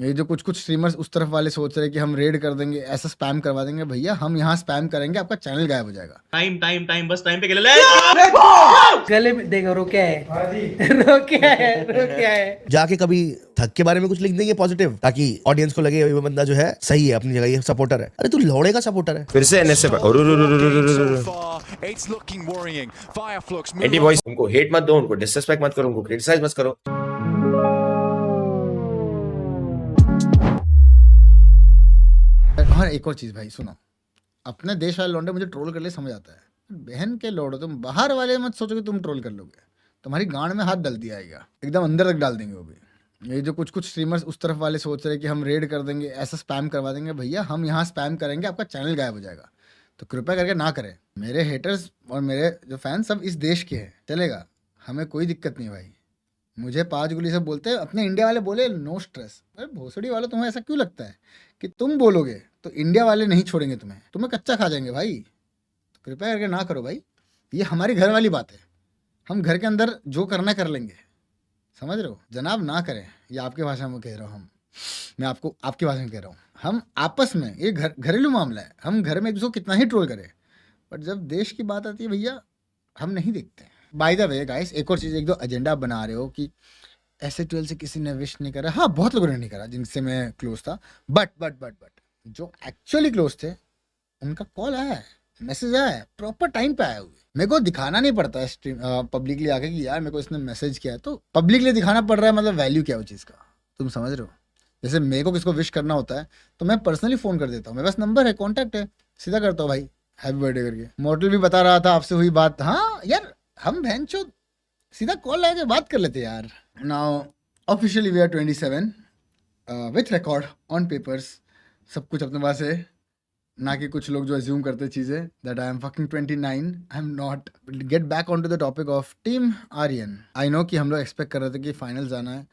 ये जो कुछ कुछ स्ट्रीमर्स उस तरफ वाले सोच रहे हैं कि हम रेड कर देंगे, ऐसा स्पैम करवा देंगे, भैया हम यहाँ स्पैम करेंगे, आपका चैनल गायब हो जाएगा। टाइम टाइम टाइम बस टाइम पे खेले। गले में देखो रो क्या है रो क्या है रो क्या है। जाके कभी थक के बारे में कुछ लिख देंगे पॉजिटिव, ताकि ऑडियंस को लगे ये बंदा जो है सही है, अपनी जगह ये सपोर्टर है। अरे तू लौड़े का सपोर्टर है। फिर से एनएस पे एंटी वॉइस। उनको हेट मत दो, उनको डिसरिस्पेक्ट मत करो, उनको क्रिटिसाइज मत करो। और एक और चीज भाई सुनो, अपने देश वाले लौंडे मुझे ट्रोल कर ले समझ आता है, बहन के लौड़ो तुम बाहर वाले मत सोचो कि तुम ट्रोल कर लोगे, तुम्हारी गांड में हाथ डाल दिया आएगा, एकदम अंदर तक डाल देंगे वो भी। ये जो कुछ कुछ स्ट्रीमर्स उस तरफ वाले सोच रहे हैं कि हम रेड कर देंगे, ऐसा स्पैम करवा देंगे, भैया हम यहाँ स्पैम करेंगे, आपका चैनल गायब हो जाएगा। तो कृपया करके ना करें। मेरे हेटर्स और मेरे जो फैंस सब इस देश के हैं, चलेगा, हमें कोई दिक्कत नहीं भाई। मुझे 5 गोली से बोलते हैं, अपने इंडिया वाले बोले नो स्ट्रेस। अरे भोसड़ी वालों, तुम्हें ऐसा क्यों लगता है कि तुम बोलोगे तो इंडिया वाले नहीं छोड़ेंगे तुम्हें कच्चा खा जाएंगे भाई। तो कृपया करके ना करो भाई, ये हमारी घर वाली बात है, हम घर के अंदर जो करना कर लेंगे, समझ रहे हो जनाब, ना करें। ये आपके भाषा में कह रहा हूँ, मैं आपको आपकी भाषा में कह रहा हूँ। हम आपस में, ये घरेलू मामला है, हम घर में एक दूसरे को कितना ही ट्रोल करें, बट जब देश की बात आती है भैया हम नहीं देखते। बाय द वे गाइस, एक और चीज़, एक दो एजेंडा बना रहे हो कि ऐसे 12 से किसी ने विश नहीं करा। हाँ, बहुत लोगों ने नहीं करा जिनसे मैं क्लोज था, बट जो एक्चुअली क्लोज थे उनका कॉल आया है, मैसेज आया है, प्रॉपर टाइम पे आया हुआ। मेरे को दिखाना नहीं पड़ता है स्ट्रीम पब्लिकली आके कि यार मेरे को इसने मैसेज किया है, तो पब्लिकली दिखाना पड़ रहा है, मतलब वैल्यू क्या है वो चीज़ का, तुम समझ रहे हो। जैसे मेरे को किसको विश करना होता है तो मैं पर्सनली फ़ोन कर देता हूँ, मेरे पास नंबर है, कॉन्टैक्ट है, सीधा करता हूँ भाई हैप्पी बर्थडे करके। मॉडल भी बता रहा था आपसे हुई बात, हाँ यार हम बहन चो सीधा कॉल लगा के बात कर लेते यार। Now officially we are 27 with record on papers, सब कुछ अपने पास है, ना कि कुछ लोग जो अज्यूम करते चीज़ें that I am fucking 29, I am not. Get back on to the topic of team Aryan. I know कि हम लोग एक्सपेक्ट कर रहे थे कि फाइनल जाना है,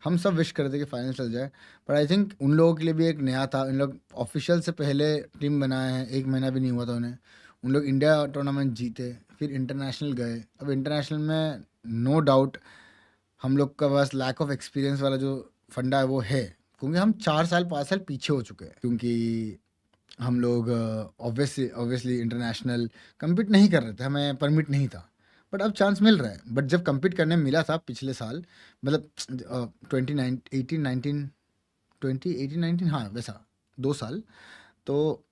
हम सब विश कर रहे थे कि फाइनल चल जाए, पर आई थिंक उन लोगों के लिए भी एक नया था। इन लोग ऑफिशियल से पहले टीम बनाए हैं, 1 महीना भी नहीं हुआ था उन्हें। उन लोग इंडिया टूर्नामेंट जीते, फिर इंटरनेशनल गए। अब इंटरनेशनल में नो डाउट हम लोग का बस लैक ऑफ एक्सपीरियंस वाला जो फंडा है वो है, क्योंकि हम 4 साल 5 साल पीछे हो चुके हैं, क्योंकि हम लोग ऑब्वियसली इंटरनेशनल कम्पीट नहीं कर रहे थे, हमें परमिट नहीं था, बट अब चांस मिल रहा है। बट जब कम्पीट करने मिला था पिछले साल, मतलब 2018-19, हाँ वैसा 2 साल, तो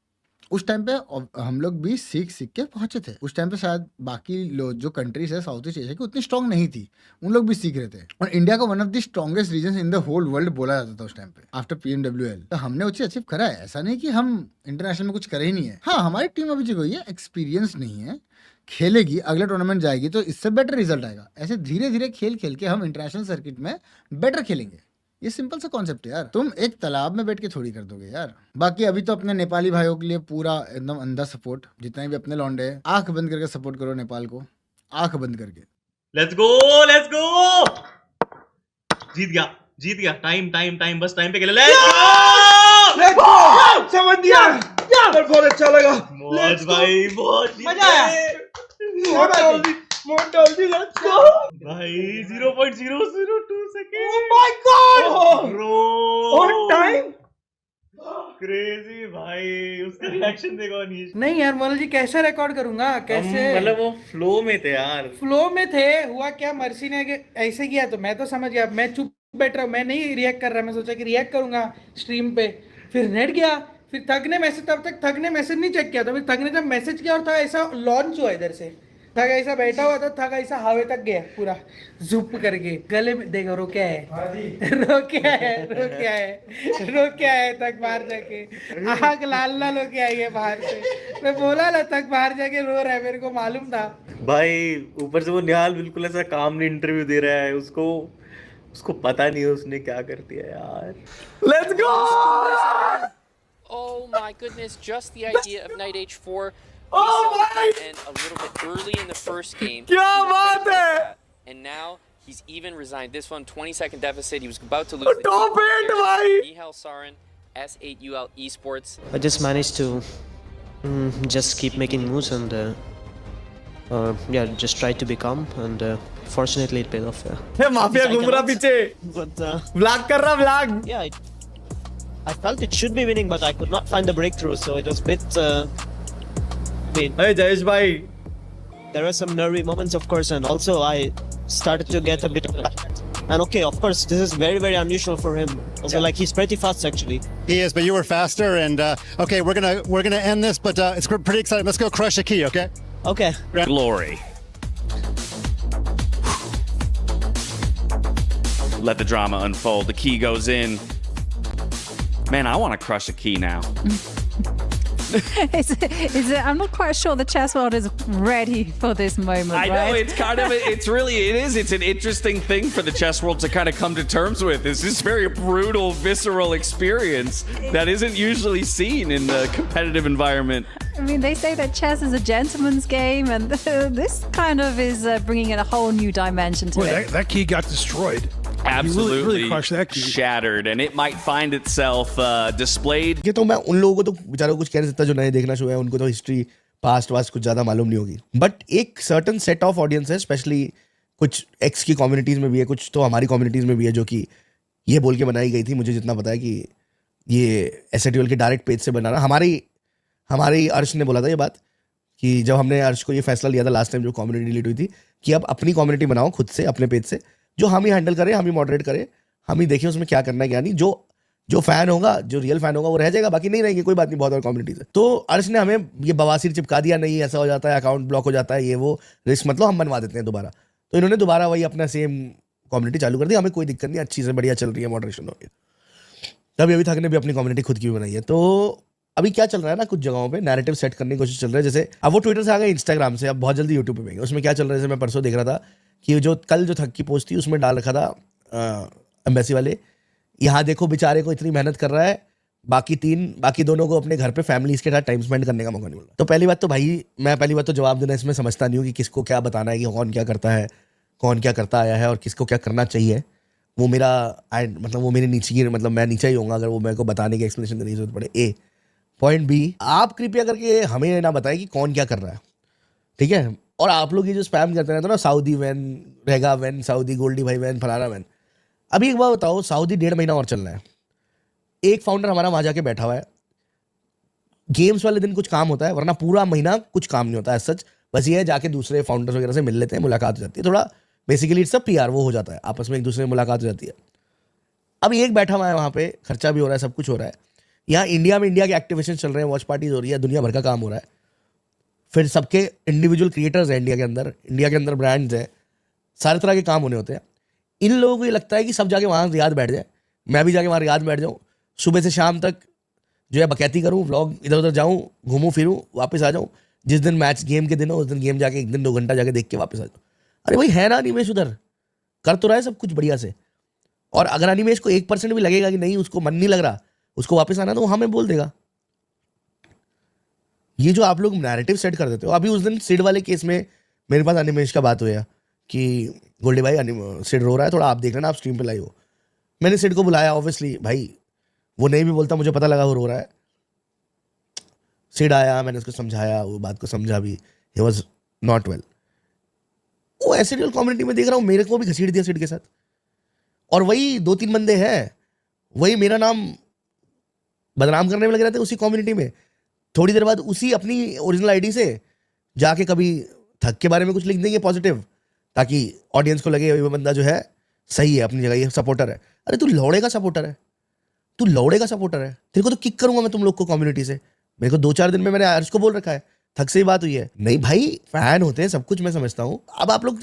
उस टाइम पे हम लोग भी सीख के पहुंचे थे। उस टाइम पे शायद बाकी लोग जो कंट्रीज है साउथ ईस्ट एशिया की उतनी स्ट्रांग नहीं थी, उन लोग भी सीख रहे थे, और इंडिया को one of the strongest region in the whole world बोला जाता था उस टाइम पे आफ्टर PMWL। तो हमने वो चीज अचीव करा है, ऐसा नहीं कि हम इंटरनेशनल में कुछ करे ही नहीं है। हाँ, हमारी टीम अभी जो है एक्सपीरियंस नहीं है, खेलेगी, अगले टूर्नामेंट जाएगी तो इससे बेटर रिजल्ट आएगा। ऐसे धीरे धीरे खेल के हम इंटरनेशनल सर्किट में बेटर खेलेंगे। ये सिंपल सा कॉन्सेप्ट है यार, तुम एक तालाब में बैठ के थोड़ी कर दोगे यार। बाकी अभी तो अपने नेपाली भाइयों के लिए पूरा एकदम अंधा सपोर्ट, जितने भी अपने लौंडे हैं, आंख बंद करके सपोर्ट करो नेपाल को, आंख बंद करके। लेट्स गो जीत गया टाइम टाइम टाइम बस टाइम पे खेले। लेट्स गो समझ दिया यार, बहुत अच्छा लगा मौज भाई, बहुत मजा आया। भाई 0.002 second. Oh my God! Bro और टाइम क्रेजी भाई, उसका रिएक्शन देखो अनीश। नहीं यार मोनल जी, कैसे रिकॉर्ड करूंगा, कैसे, मतलब वो फ्लो में थे यार, फ्लो में थे। हुआ क्या, मर्सी ने ऐसे किया तो मैं तो समझ गया, मैं चुप बैठ रहा हूँ, मैं नहीं रिएक्ट कर रहा। मैं सोचा कि रिएक्ट करूंगा स्ट्रीम पे, फिर नेट गया, फिर थक ने मैसेज, तब तक थक ने मैसेज नहीं चेक किया था, फिर थक ने जब मैसेज किया और था ऐसा लॉन्च हुआ इधर से, थक ऐसा बैठा हुआ था, थक ऐसा हवे तक गया पूरा जुप करके। गले में देखो रो क्या है रो क्या है तक बाहर जाके आग लाल हो के आई है बाहर से। मैं बोला ना तक बाहर जाके रो रहा है, मेरे को मालूम था भाई। ऊपर से वो निहाल बिल्कुल ऐसा कामली इंटरव्यू दे रहा है, उसको पता नहीं है उसने क्या कर दिया यार। Let's go. Oh my goodness, just the idea of Knight H4. Oh my! And a little bit early in the first game. क्या बात है! And now he's even resigned. This one, 20-second deficit. He was about to lose. Top 8 भाई! Nihal Sarin, S8UL Esports. I just managed to just keep making moves and yeah, just try to be calm and fortunately it paid off. ये mafia घूम रहा पीछे, But vlog कर रहा vlog. yeah, I felt it should be winning, but I could not find the breakthrough, so it was a bit. Hey Jayesh bhai. There were some nervy moments, of course, and also I started to get a bit of. And okay, of course, this is very, very unusual for him. Also, like he's pretty fast actually. He is, but you were faster. And okay, we're gonna end this, but it's pretty exciting. Let's go crush a key, okay? Okay. Glory. Let the drama unfold. The key goes in. Man, I want to crush a key now. I'm not quite sure the chess world is ready for this moment. I know right? it's kind of it's an interesting thing for the chess world to kind of come to terms with. It's this very brutal, visceral experience that isn't usually seen in the competitive environment. I mean, they say that chess is a gentleman's game, and this kind of is bringing in a whole new dimension to it. That key got destroyed. Absolutely really crushed that key. shattered, and it might find itself displayed. ये तो मैं उन लोगों को तो बेचारों को कुछ कह नहीं सकता जो नए देखना शो है, उनको तो हिस्ट्री पास्ट वास्ट कुछ ज़्यादा मालूम नहीं होगी. बट एक सर्टन सेट ऑफ ऑडियंस है, स्पेशली कुछ एक्स की कम्युनिटीज़ में भी है, कुछ तो हमारी कम्युनिटीज़ में भी है, जो कि ये बोल के बनाई गई थी, मुझे जितना पता है कि ये SATL के डायरेक्ट पेज से बनाना. हमारी अर्श ने बोला था ये बात कि जब हमने अर्श को ये फैसला लिया था लास्ट टाइम जो कम्युनिटी डिलीट हुई थी कि अब अपनी कम्युनिटी बनाओ खुद से अपने पेज से, जो हम ही हैंडल करें, हम ही मॉडरेट करें, हम ही देखें उसमें क्या करना है क्या नहीं. जो फैन होगा, जो रियल फैन होगा वो रह जाएगा, बाकी नहीं रहेंगे, कोई बात नहीं, बहुत और कम्युनिटीज है. तो अर्श ने हमें ये बवासीर चिपका दिया, नहीं ऐसा हो जाता है, अकाउंट ब्लॉक हो जाता है, ये वो रिस्क मतलब हम बनवा देते हैं दोबारा. तो इन्होंने दोबारा वही अपना सेम कम्युनिटी चालू कर दी. हमें कोई दिक्कत नहीं, अच्छी से बढ़िया चल रही है, मॉडरेशन हो गया. तभी अभी तक ने भी अपनी कम्युनिटी खुद की भी बनाई है. तो अभी क्या चल रहा है ना, कुछ जगहों पे नैरेटिव सेट करने की कोशिश चल रहा है. जैसे अब वो ट्विटर से आ गए, इंस्टाग्राम से, अब बहुत जल्दी यूट्यूब पे आएंगे. उसमें क्या चल रहा है, जैसे मैं परसों देख रहा था कि जो कल जो थक की पोस्ट थी उसमें डाल रखा था एम्बेसी वाले, यहाँ देखो बेचारे को इतनी मेहनत कर रहा है, बाकी दोनों को अपने घर पे फैमिलीज के साथ टाइम स्पेंड करने का मौका नहीं मिला. तो पहली बात तो भाई, मैं पहली बात तो जवाब देना इसमें समझता नहीं हूँ कि किसको क्या बताना है, कि कौन क्या करता है, कौन क्या करता आया है और किसको क्या करना चाहिए. वो मेरा मतलब वो मेरे नीचे की, मतलब मैं नीचे ही होऊंगा अगर वो मेरे को बताने की एक्सप्लेनेशन देने की जरूरत पड़े. ए पॉइंट बी, आप कृपया करके हमें ना बताएं कि कौन क्या कर रहा है, ठीक है. और आप लोग ये जो स्पैम करते रहते हो ना, सऊदी वैन, रेगा वैन, सऊदी गोल्डी भाई वैन, फलाना वैन. अभी एक बात बताओ, सऊदी 1.5 महीना और चलना है. एक फाउंडर हमारा वहाँ जाके बैठा हुआ है, गेम्स वाले दिन कुछ काम होता है, वरना पूरा महीना कुछ काम नहीं होता है सच. बस ये है जाके दूसरे फाउंडर्स वगैरह से मिल लेते हैं, मुलाकात हो जाती है, थोड़ा बेसिकली इट्स अ PR, वो हो जाता है, आपस में एक दूसरे से मुलाकात हो जाती है. अब एक बैठा हुआ है वहाँ पे, खर्चा भी हो रहा है, सब कुछ हो रहा है. यहाँ इंडिया में इंडिया के एक्टिवेशन चल रहे हैं, वॉच पार्टीज हो रही है, दुनिया भर का काम हो रहा है. फिर सबके इंडिविजुअल क्रिएटर्स हैं इंडिया के अंदर ब्रांड्स हैं, सारे तरह के काम होने होते हैं. इन लोगों को ये लगता है कि सब जाके वहाँ रियाद बैठ जाए, मैं भी जाके वहाँ रियाद बैठ जाऊँ, सुबह से शाम तक जो है बकैती करूँ, व्लॉग इधर उधर जाऊँ, घूमूँ फिरूँ, वापस आ जाऊँ. जिस दिन मैच गेम के दिन हो उस दिन गेम जाके 1-2 घंटा जाके देख के वापस आ जाऊँ. अरे भाई है ना अनिमेश, उधर कर तो रहा है सब कुछ बढ़िया से. और अगर अनिमेश को 1% भी लगेगा कि नहीं, उसको मन नहीं लग रहा, उसको वापस आना, तो वो हमें बोल देगा. ये जो आप लोग नैरेटिव सेट कर देते हो. अभी उस दिन सिड वाले केस में मेरे पास अनिमेश का बात हुआ कि गोल्डी भाई सिड रो रहा है, थोड़ा आप देख लेना, आप स्ट्रीम पे लाइव हो. मैंने सिड को बुलाया, ऑब्वियसली भाई वो नहीं भी बोलता, मुझे पता लगा वो रो रहा है. सिड आया, मैंने उसको समझाया, वो बात को समझा भी, ही वॉज नॉट वेल. वो SATL कम्युनिटी में देख रहा हूँ, मेरे को भी घसीट दिया सिड के साथ. और वही 2-3 बंदे हैं, वही मेरा नाम बदनाम करने में लगे रहते उसी कम्युनिटी में. थोड़ी देर बाद उसी अपनी ओरिजिनल आईडी से जाके कभी थक के बारे में कुछ लिख देंगे पॉजिटिव, ताकि ऑडियंस को लगे ये बंदा जो है सही है, अपनी जगह ये सपोर्टर है. अरे तू लौड़े का सपोर्टर है, तेरे को तो किक करूंगा मैं तुम लोग को कम्युनिटी से. मेरे को 2-4 दिन में मैंने अर्श को बोल रखा है, थक से ही बात हुई है. नहीं भाई, फैन होते हैं, सब कुछ मैं समझता हूँ. अब आप लोग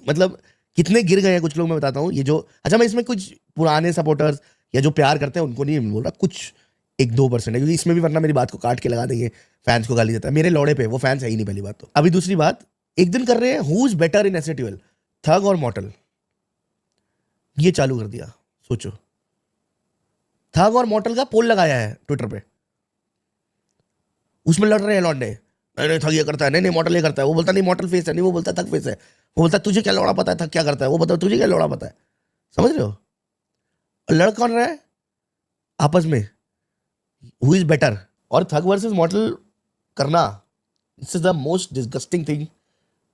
मतलब कितने गिर गए हैं कुछ लोग, मैं बताता हूँ. ये जो अच्छा, मैं इसमें कुछ पुराने सपोर्टर्स या जो प्यार करते हैं उनको नहीं बोल रहा, कुछ 1-2% है, क्योंकि इसमें भी वरना मेरी बात को काट के लगा देंगे, फैंस को गाली देता है. मेरे लौड़े पे वो फैंस है ही नहीं, पहली बात तो. अभी दूसरी बात, एक दिन कर रहे हैं who is better in SATL, थग और मॉर्टल. ये चालू कर दिया, सोचो. थग और मॉर्टल का पोल लगाया है ट्विटर पे, उसमें लड़ रहे हैं लौंडे. नहीं थग ये करता है, नहीं मॉर्टल ये करता है. वो बोलता नहीं मॉर्टल फेस है, नहीं वो बोलता थग फेस है. वो बोलता तुझे क्या लौड़ा पता है, थग क्या करता है. वो बताओ तुझे क्या लौड़ा पता है. समझ रहे हो? लड़ कौन रहा है आपस में, हु इज बेटर. और थग वर्सेस मॉर्टल करना, this is the most disgusting thing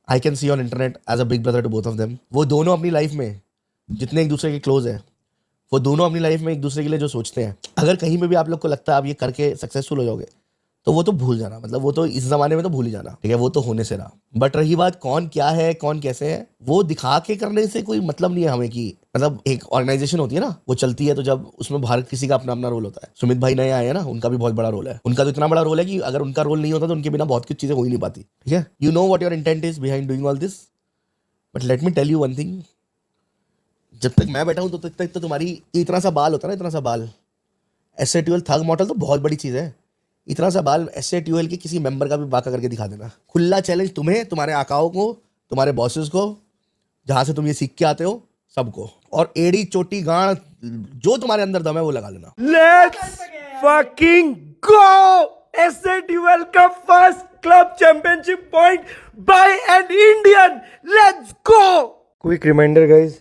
I can see on internet as a big brother to both of them. वो दोनों अपनी लाइफ में जितने एक दूसरे के क्लोज है, वो दोनों अपनी लाइफ में एक दूसरे के लिए जो सोचते हैं, अगर कहीं पे भी आप लोग को लगता है आप ये करके सक्सेसफुल हो जाओगे, तो वो तो भूल जाना, मतलब वो तो इस जमाने में तो भूल ही जाना, ठीक है, वो तो होने से रहा। बट रही बात कौन क्या है, कौन कैसे है, वो दिखा के करने से कोई मतलब नहीं है हमें कि मतलब एक ऑर्गेनाइजेशन होती है ना, वो चलती है तो जब उसमें हर किसी का अपना अपना रोल होता है। सुमित भाई नए आए हैं ना, उनका भी बहुत बड़ा रोल है। उनका तो इतना बड़ा रोल है कि अगर उनका रोल नहीं होता तो उनके बिना बहुत कुछ चीजें हो ही नहीं पाती, ठीक है। You know what your intent is behind doing all this, but let me tell you one thing, जब तक मैं बैठा हूं तो तब तक तो तुम्हारी इतना सा बाल होता है ना, इतना सा बाल, SA12 थग मॉडल तो बहुत बड़ी चीज है। इतना सा बाल SA12 के किसी मेंबर का भी बाका करके दिखा देना। खुला चैलेंज तुम्हें, तुम्हारे आकाओं को, तुम्हारे बॉसेस को, जहां से तुम ये सीख के आते हो, सबको। और एड़ी चोटी गाड़ जो तुम्हारे अंदर दम है वो लगा लेना। Let's fucking go! SA12 का first club championship point by an Indian. Let's go! Quick reminder guys,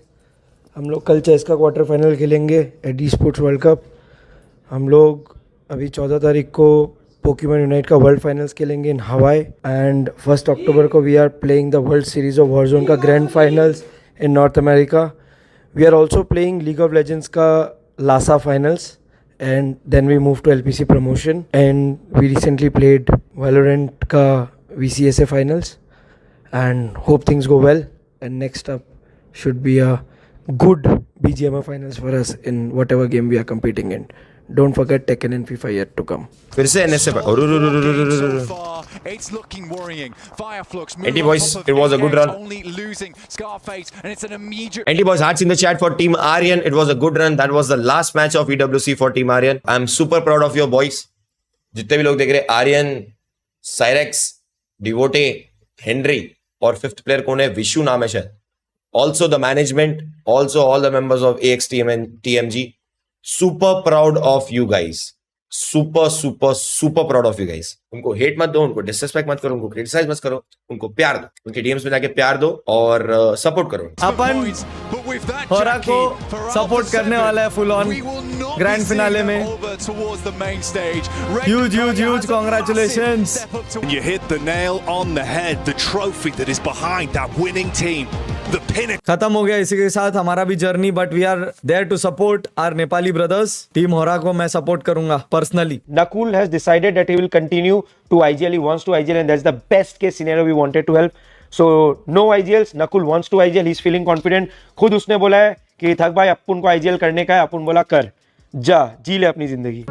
हम लोग कल चेस का क्वार्टर फाइनल खेलेंगे at esports world cup. हम लोग अभी 14 तारीख को पोकेमॉन यूनाइट का वर्ल्ड फाइनल्स खेलेंगे इन हवाई, एंड 1 अक्टूबर को we are playing the world series of Warzone का grand finals in North America. We are also playing League of Legends का Lasa finals, and then we moved to LPC promotion, and we recently played Valorant ka VCSA finals, and hope things go well, and next up should be a good BGMA finals for us in whatever game we are competing in. Don't forget Tekken and FIFA yet to come. फिर से NSA It's looking worrying. Fireflux Andy boys, it was a good run. Only losing Scarface, and it's an immediate. Andy boys, hearts in the chat for Team Aryan. It was a good run. That was the last match of EWC for Team Aryan. I'm super proud of your boys. जितने भी लोग देख रहे हैं, Aryan, साइरेक्स, डिवोटे, Henry और 5th player कौन है, विशु नाम है शायद. Also the management, also all the members of AXTM and TMG. Super proud of you guys. super proud of you guys. उनको हेट मत दो, उनको डिसरिस्पेक्ट मत करो, उनको क्रिटिसाइज मत करो, उनको प्यार दो, उनके डीएम्स में जाके प्यार दो और सपोर्ट करो. अपन होरा को सपोर्ट करने वाला है फुल ऑन ग्रैंड फिनाले में. Huge congratulations. You hit the nail on the head. The trophy that is behind that winning team. The pinnacle. खत्म हो गया इसी के साथ हमारा भी journey, but we are there to support our Nepali brothers. Team Hora को मैं सपोर्ट करूंगा personally. Nakul has decided that he will continue to IGL. He wants to IGL, and that's the best case scenario we wanted to help. So no IGLs. Nakul wants to IGL. He's feeling confident. खुद उसने बोला है कि थक भाई अपन को IGL करने का है. अपन बोला कर, जा जी ले अपनी जिंदगी.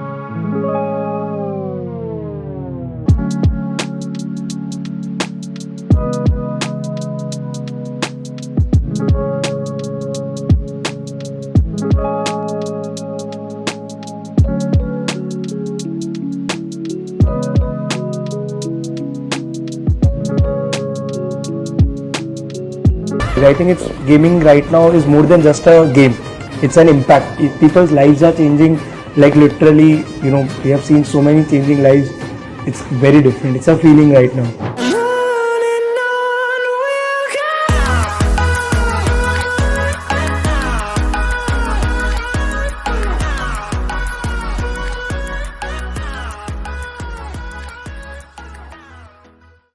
I think it's gaming right now is more than just a game. It's an impact. People's lives are changing, like literally, we have seen so many changing lives. It's very different. It's a feeling right now.